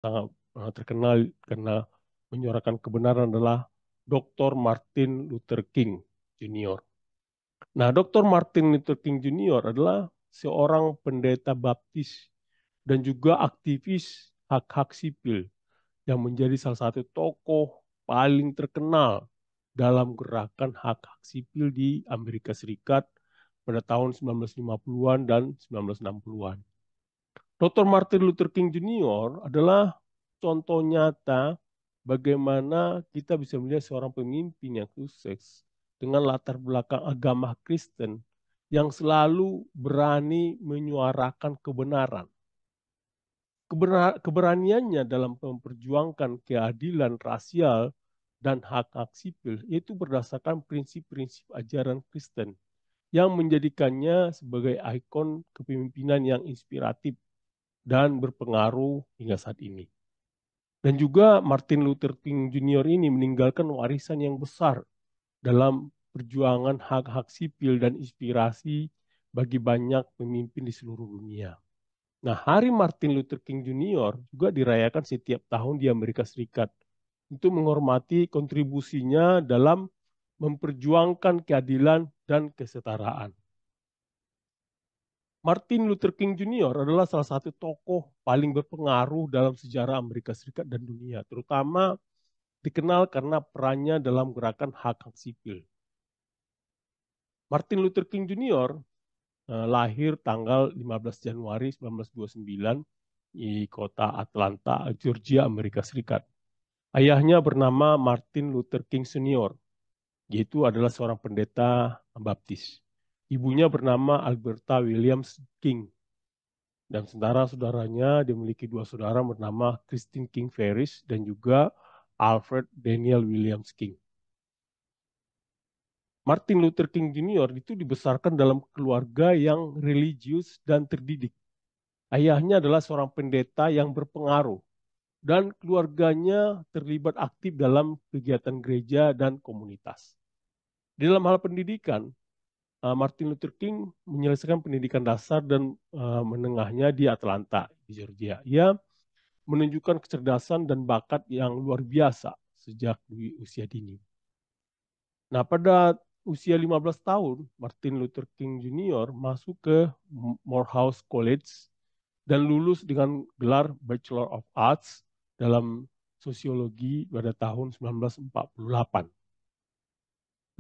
sangat terkenal karena menyuarakan kebenaran adalah Dr. Martin Luther King Jr. Nah, Dr. Martin Luther King Jr. adalah seorang pendeta baptis dan juga aktivis hak-hak sipil yang menjadi salah satu tokoh paling terkenal dalam gerakan hak-hak sipil di Amerika Serikat pada tahun 1950-an dan 1960-an. Dr. Martin Luther King Jr. adalah contoh nyata bagaimana kita bisa melihat seorang pemimpin yang sukses dengan latar belakang agama Kristen yang selalu berani menyuarakan kebenaran. Keberaniannya dalam memperjuangkan keadilan rasial dan hak-hak sipil itu berdasarkan prinsip-prinsip ajaran Kristen yang menjadikannya sebagai ikon kepemimpinan yang inspiratif dan berpengaruh hingga saat ini. Dan juga Martin Luther King Jr. ini meninggalkan warisan yang besar dalam perjuangan hak-hak sipil dan inspirasi bagi banyak pemimpin di seluruh dunia. Nah, Hari Martin Luther King Jr. juga dirayakan setiap tahun di Amerika Serikat untuk menghormati kontribusinya dalam memperjuangkan keadilan dan kesetaraan. Martin Luther King Jr. adalah salah satu tokoh paling berpengaruh dalam sejarah Amerika Serikat dan dunia, terutama dikenal karena perannya dalam gerakan hak-hak sipil. Martin Luther King Jr. Lahir tanggal 15 Januari 1929 di kota Atlanta, Georgia, Amerika Serikat. Ayahnya bernama Martin Luther King Senior, yaitu adalah seorang pendeta baptis. Ibunya bernama Alberta Williams King. Dan saudara-saudaranya dimiliki dua saudara bernama Christine King Ferris dan juga Alfred Daniel Williams King. Martin Luther King Jr. itu dibesarkan dalam keluarga yang religius dan terdidik. Ayahnya adalah seorang pendeta yang berpengaruh dan keluarganya terlibat aktif dalam kegiatan gereja dan komunitas. Di dalam hal pendidikan, Martin Luther King menyelesaikan pendidikan dasar dan menengahnya di Atlanta, di Georgia. Ia menunjukkan kecerdasan dan bakat yang luar biasa sejak di usia dini. Nah, pada usia 15 tahun, Martin Luther King Jr. masuk ke Morehouse College dan lulus dengan gelar Bachelor of Arts dalam sosiologi pada tahun 1948.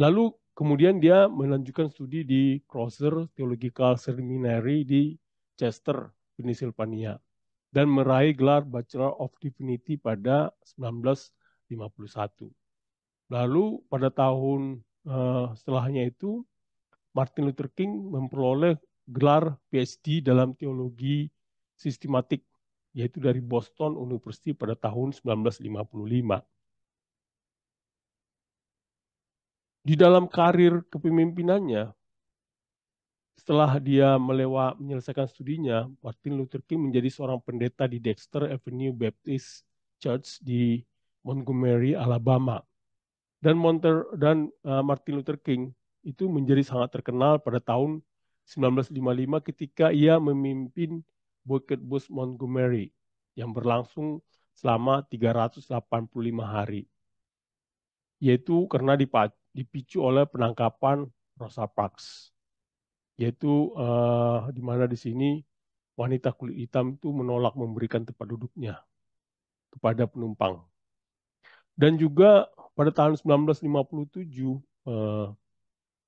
Lalu kemudian dia melanjutkan studi di Crosser Theological Seminary di Chester, Pennsylvania, dan meraih gelar Bachelor of Divinity pada 1951. Lalu pada tahun setelahnya itu, Martin Luther King memperoleh gelar PhD dalam teologi sistematik, yaitu dari Boston University pada tahun 1955. Di dalam karir kepemimpinannya, setelah dia menyelesaikan studinya, Martin Luther King menjadi seorang pendeta di Dexter Avenue Baptist Church di Montgomery, Alabama. Dan Martin Luther King itu menjadi sangat terkenal pada tahun 1955 ketika ia memimpin Boycott Bus Montgomery yang berlangsung selama 385 hari. Yaitu karena dipicu oleh penangkapan Rosa Parks. Yaitu di mana di sini wanita kulit hitam itu menolak memberikan tempat duduknya kepada penumpang. Dan juga pada tahun 1957,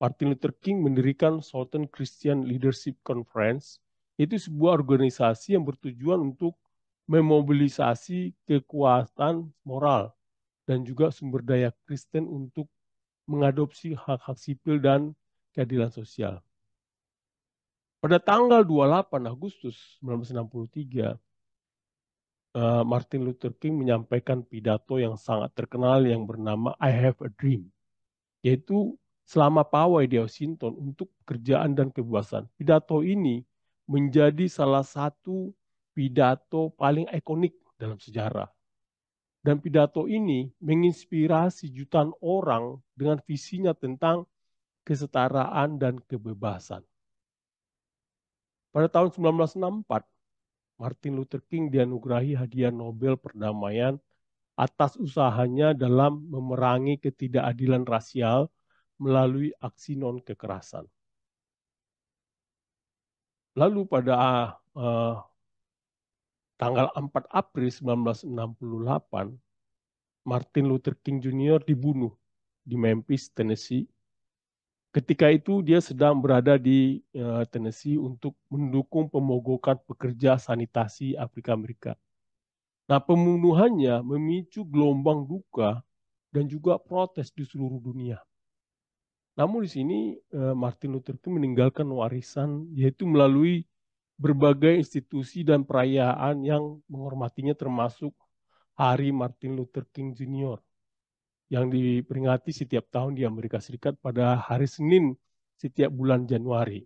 Martin Luther King mendirikan Southern Christian Leadership Conference, itu sebuah organisasi yang bertujuan untuk memobilisasi kekuatan moral dan juga sumber daya Kristen untuk mengadopsi hak-hak sipil dan keadilan sosial. Pada tanggal 28 Agustus 1963, Martin Luther King menyampaikan pidato yang sangat terkenal yang bernama I Have a Dream, yaitu selama pawai di Washington untuk pekerjaan dan kebebasan. Pidato ini menjadi salah satu pidato paling ikonik dalam sejarah. Dan pidato ini menginspirasi jutaan orang dengan visinya tentang kesetaraan dan kebebasan. Pada tahun 1964, Martin Luther King dianugerahi hadiah Nobel perdamaian atas usahanya dalam memerangi ketidakadilan rasial melalui aksi non-kekerasan. Lalu pada uh, tanggal 4 April 1968, Martin Luther King Jr. dibunuh di Memphis, Tennessee. Ketika itu dia sedang berada di Tennessee untuk mendukung pemogokan pekerja sanitasi Afrika Amerika. Nah, pembunuhannya memicu gelombang duka dan juga protes di seluruh dunia. Namun di sini Martin Luther King meninggalkan warisan yaitu melalui berbagai institusi dan perayaan yang menghormatinya termasuk Hari Martin Luther King Jr. yang diperingati setiap tahun di Amerika Serikat pada hari Senin setiap bulan Januari.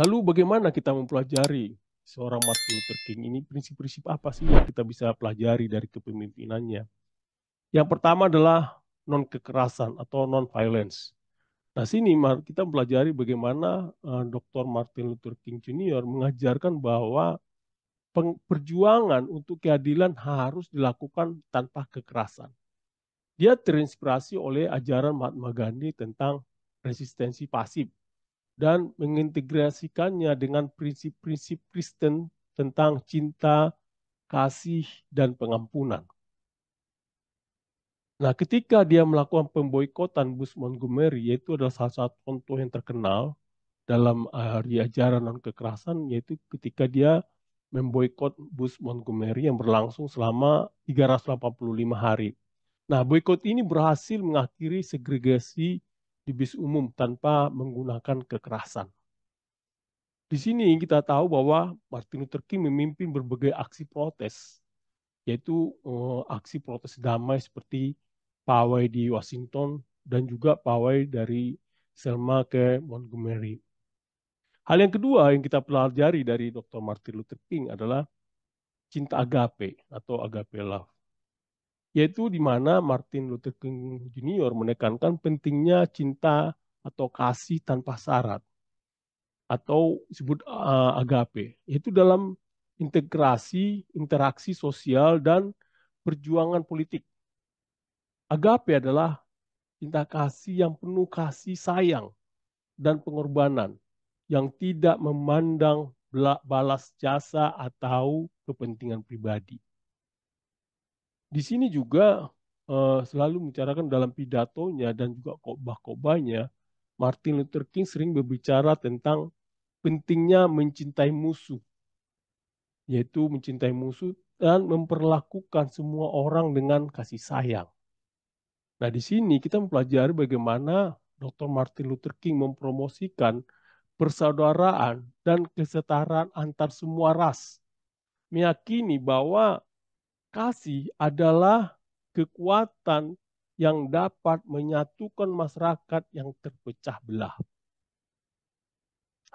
Lalu bagaimana kita mempelajari seorang Martin Luther King ini? Prinsip-prinsip apa sih yang kita bisa pelajari dari kepemimpinannya? Yang pertama adalah non-kekerasan atau non-violence. Nah, sini kita mempelajari bagaimana Dr. Martin Luther King Jr. mengajarkan bahwa perjuangan untuk keadilan harus dilakukan tanpa kekerasan. Dia terinspirasi oleh ajaran Mahatma Gandhi tentang resistensi pasif dan mengintegrasikannya dengan prinsip-prinsip Kristen tentang cinta, kasih, dan pengampunan. Nah, ketika dia melakukan pemboikotan bus Montgomery, yaitu adalah salah satu contoh yang terkenal dalam hari ajaran non-kekerasan, yaitu ketika dia memboikot bus Montgomery yang berlangsung selama 385 hari. Nah, boikot ini berhasil mengakhiri segregasi di bis umum tanpa menggunakan kekerasan. Di sini kita tahu bahwa Martin Luther King memimpin berbagai aksi protes, yaitu aksi protes damai seperti pawai di Washington dan juga pawai dari Selma ke Montgomery. Hal yang kedua yang kita pelajari dari Dr. Martin Luther King adalah cinta agape atau agape love, yaitu di mana Martin Luther King Jr. menekankan pentingnya cinta atau kasih tanpa syarat atau disebut agape, yaitu dalam integrasi, interaksi sosial, dan perjuangan politik. Agape adalah cinta kasih yang penuh kasih sayang dan pengorbanan, yang tidak memandang balas jasa atau kepentingan pribadi. Di sini juga selalu membicarakan dalam pidatonya dan juga khotbah-khotbahnya, Martin Luther King sering berbicara tentang pentingnya mencintai musuh, yaitu mencintai musuh dan memperlakukan semua orang dengan kasih sayang. Nah, di sini kita mempelajari bagaimana Dr. Martin Luther King mempromosikan persaudaraan dan kesetaraan antar semua ras, meyakini bahwa kasih adalah kekuatan yang dapat menyatukan masyarakat yang terpecah belah.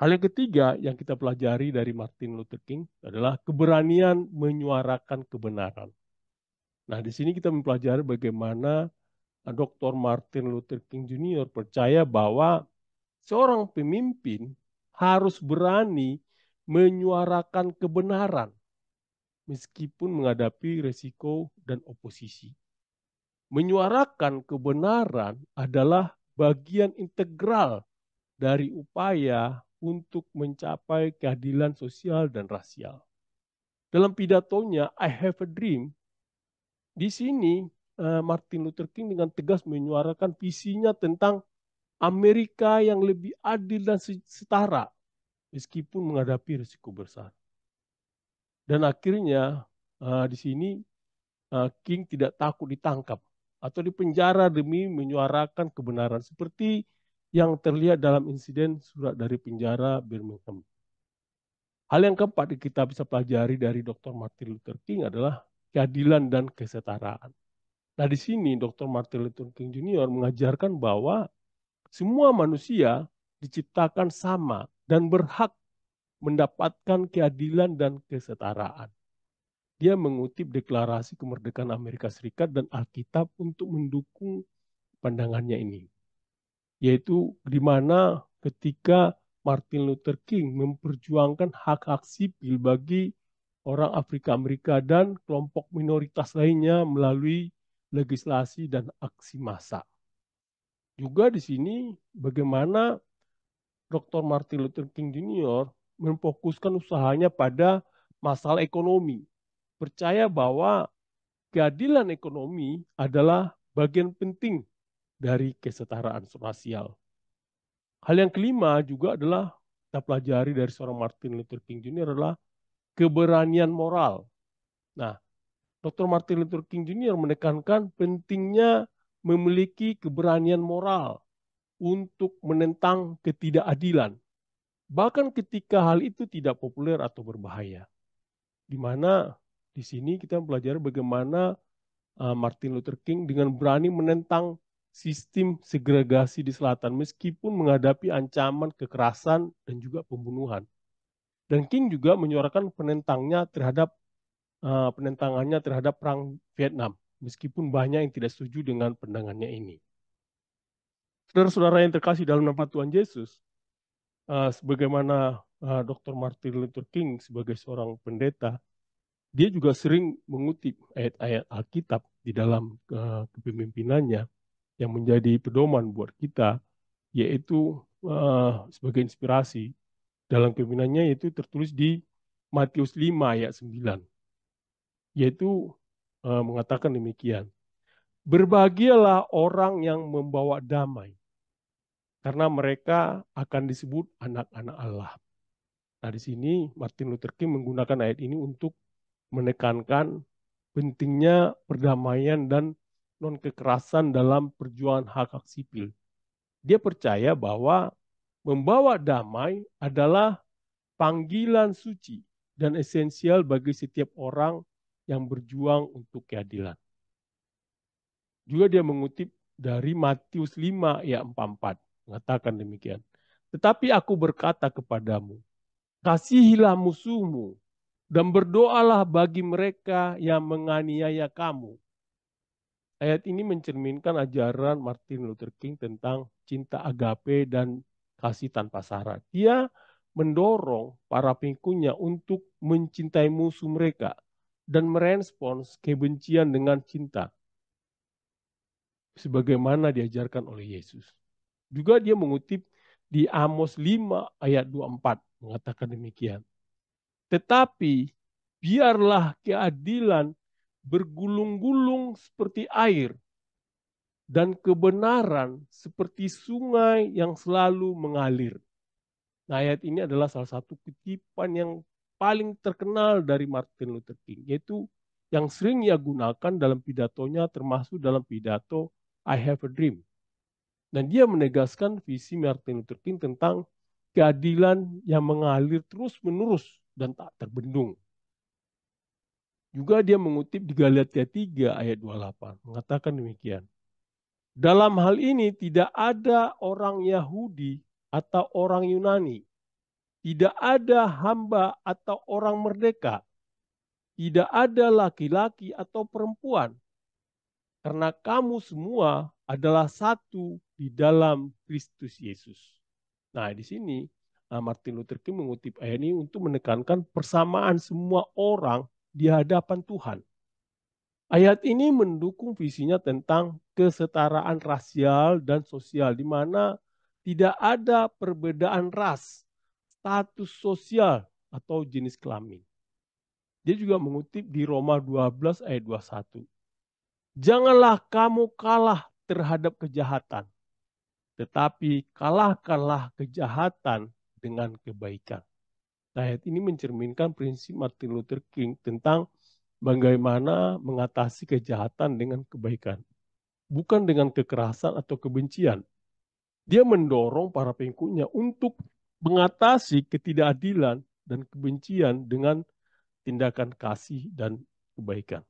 Hal yang ketiga yang kita pelajari dari Martin Luther King adalah keberanian menyuarakan kebenaran. Nah, di sini kita mempelajari bagaimana Dr. Martin Luther King Jr. percaya bahwa seorang pemimpin harus berani menyuarakan kebenaran meskipun menghadapi resiko dan oposisi. Menyuarakan kebenaran adalah bagian integral dari upaya untuk mencapai keadilan sosial dan rasial. Dalam pidatonya I Have a Dream, di sini Martin Luther King dengan tegas menyuarakan visinya tentang Amerika yang lebih adil dan setara meskipun menghadapi risiko besar. Dan akhirnya di sini King tidak takut ditangkap atau dipenjara demi menyuarakan kebenaran seperti yang terlihat dalam insiden surat dari penjara Birmingham. Hal yang keempat yang kita bisa pelajari dari Dr. Martin Luther King adalah keadilan dan kesetaraan. Nah, di sini Dr. Martin Luther King Jr. mengajarkan bahwa semua manusia diciptakan sama dan berhak mendapatkan keadilan dan kesetaraan. Dia mengutip deklarasi kemerdekaan Amerika Serikat dan Alkitab untuk mendukung pandangannya ini. Yaitu di mana ketika Martin Luther King memperjuangkan hak-hak sipil bagi orang Afrika Amerika dan kelompok minoritas lainnya melalui legislasi dan aksi massa. Juga di sini bagaimana Dr. Martin Luther King Jr. memfokuskan usahanya pada masalah ekonomi. Percaya bahwa keadilan ekonomi adalah bagian penting dari kesetaraan sosial. Hal yang kelima juga adalah kita pelajari dari seorang Martin Luther King Jr. adalah keberanian moral. Nah, Dr. Martin Luther King Jr. menekankan pentingnya memiliki keberanian moral untuk menentang ketidakadilan. Bahkan ketika hal itu tidak populer atau berbahaya. Di mana di sini kita mempelajari bagaimana Martin Luther King dengan berani menentang sistem segregasi di selatan meskipun menghadapi ancaman kekerasan dan juga pembunuhan. Dan King juga menyuarakan penentangannya terhadap perang Vietnam meskipun banyak yang tidak setuju dengan pandangannya ini. Saudara-saudara yang terkasih dalam nama Tuhan Yesus, sebagaimana Dr. Martin Luther King sebagai seorang pendeta, dia juga sering mengutip ayat-ayat Alkitab di dalam kepemimpinannya yang menjadi pedoman buat kita, yaitu sebagai inspirasi dalam kepemimpinannya, yaitu tertulis di Matius 5 ayat 9, yaitu mengatakan demikian, berbahagialah orang yang membawa damai, karena mereka akan disebut anak-anak Allah. Nah, di sini Martin Luther King menggunakan ayat ini untuk menekankan pentingnya perdamaian dan non-kekerasan dalam perjuangan hak-hak sipil. Dia percaya bahwa membawa damai adalah panggilan suci dan esensial bagi setiap orang yang berjuang untuk keadilan. Juga dia mengutip dari Matius 5 ayat 44, mengatakan demikian. Tetapi aku berkata kepadamu, kasihilah musuhmu dan berdoalah bagi mereka yang menganiaya kamu. Ayat ini mencerminkan ajaran Martin Luther King tentang cinta agape dan kasih tanpa syarat. Dia mendorong para pengikutnya untuk mencintai musuh mereka dan merespons kebencian dengan cinta, sebagaimana diajarkan oleh Yesus. Juga dia mengutip di Amos 5 ayat 24, mengatakan demikian. Tetapi biarlah keadilan bergulung-gulung seperti air dan kebenaran seperti sungai yang selalu mengalir. Nah, ayat ini adalah salah satu kutipan yang paling terkenal dari Martin Luther King, yaitu yang sering ia gunakan dalam pidatonya, termasuk dalam pidato I Have a Dream. Dan dia menegaskan visi Martin Luther King tentang keadilan yang mengalir terus-menerus dan tak terbendung. Juga dia mengutip di Galatia 3 ayat 28, mengatakan demikian. Dalam hal ini tidak ada orang Yahudi atau orang Yunani, tidak ada hamba atau orang merdeka, tidak ada laki-laki atau perempuan, karena kamu semua adalah satu di dalam Kristus Yesus. Nah, di sini Martin Luther King mengutip ayat ini untuk menekankan persamaan semua orang di hadapan Tuhan. Ayat ini mendukung visinya tentang kesetaraan rasial dan sosial, di mana tidak ada perbedaan ras, status sosial, atau jenis kelamin. Dia juga mengutip di Roma 12 ayat 21. Janganlah kamu kalah terhadap kejahatan, tetapi kalahkanlah kejahatan dengan kebaikan. Ayat ini mencerminkan prinsip Martin Luther King tentang bagaimana mengatasi kejahatan dengan kebaikan, bukan dengan kekerasan atau kebencian. Dia mendorong para pengikutnya untuk mengatasi ketidakadilan dan kebencian dengan tindakan kasih dan kebaikan.